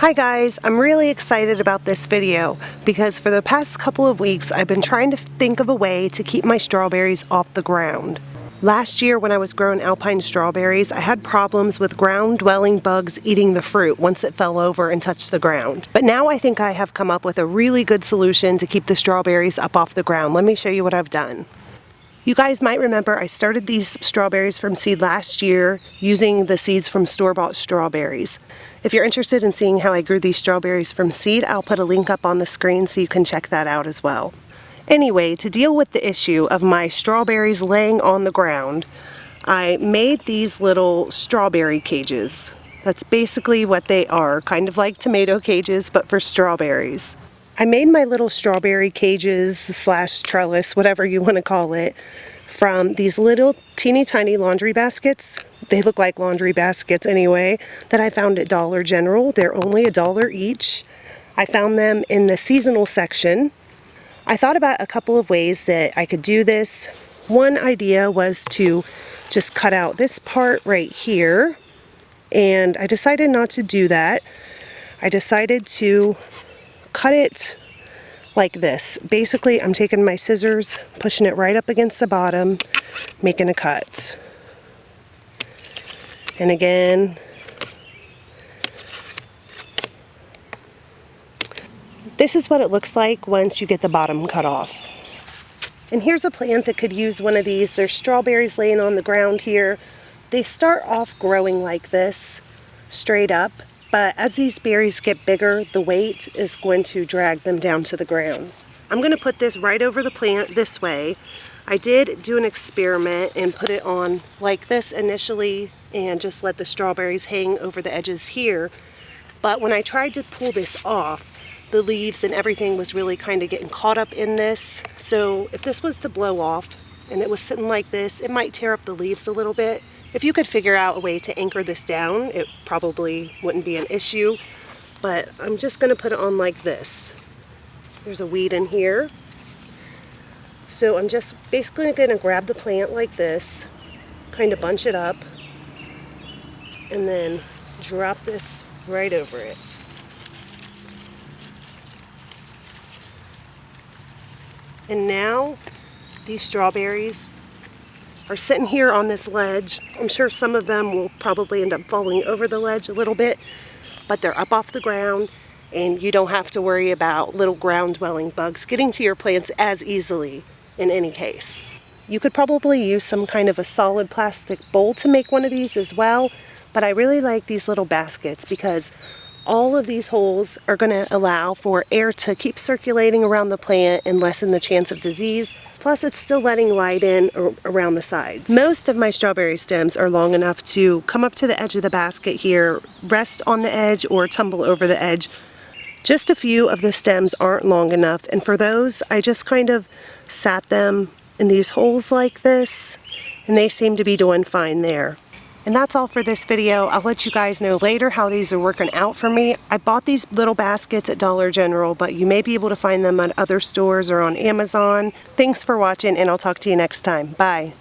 Hi guys, I'm really excited about this video because for the past couple of weeks I've been trying to think of a way to keep my strawberries off the ground. Last year when I was growing alpine strawberries, I had problems with ground-dwelling bugs eating the fruit once it fell over and touched the ground. But now I think I have come up with a really good solution to keep the strawberries up off the ground. Let me show you what I've done. You guys might remember I started these strawberries from seed last year using the seeds from store-bought strawberries. If you're interested in seeing how I grew these strawberries from seed, I'll put a link up on the screen so you can check that out as well. Anyway, to deal with the issue of my strawberries laying on the ground, I made these little strawberry cages. That's basically what they are, kind of like tomato cages, but for strawberries. I made my little strawberry cages / trellis, whatever you want to call it, from these little teeny tiny laundry baskets. They look like laundry baskets anyway, that I found at Dollar General. They're only $1 each. I found them in the seasonal section. I thought about a couple of ways that I could do this. One idea was to just cut out this part right here, and I decided not to do that. I decided to cut it like this. Basically, I'm taking my scissors, pushing it right up against the bottom, making a cut. And again, this is what it looks like once you get the bottom cut off. And here's a plant that could use one of these. There's strawberries laying on the ground here. They start off growing like this, straight up. But as these berries get bigger, the weight is going to drag them down to the ground. I'm going to put this right over the plant this way. I did do an experiment and put it on like this initially and just let the strawberries hang over the edges here. But when I tried to pull this off, the leaves and everything was really kind of getting caught up in this. So if this was to blow off and it was sitting like this, it might tear up the leaves a little bit. If you could figure out a way to anchor this down, it probably wouldn't be an issue, but I'm just going to put it on like this. There's a weed in here. So I'm just basically going to grab the plant like this, kind of bunch it up, and then drop this right over it. And now these strawberries are sitting here on this ledge. I'm sure some of them will probably end up falling over the ledge a little bit, but they're up off the ground and you don't have to worry about little ground-dwelling bugs getting to your plants as easily in any case. You could probably use some kind of a solid plastic bowl to make one of these as well, but I really like these little baskets because all of these holes are going to allow for air to keep circulating around the plant and lessen the chance of disease. Plus, it's still letting light in around the sides. Most of my strawberry stems are long enough to come up to the edge of the basket here, rest on the edge, or tumble over the edge. Just a few of the stems aren't long enough, and for those, I just kind of sat them in these holes like this, and they seem to be doing fine there. And that's all for this video. I'll let you guys know later how these are working out for me. I bought these little baskets at Dollar General, but you may be able to find them at other stores or on Amazon. Thanks for watching, and I'll talk to you next time. Bye.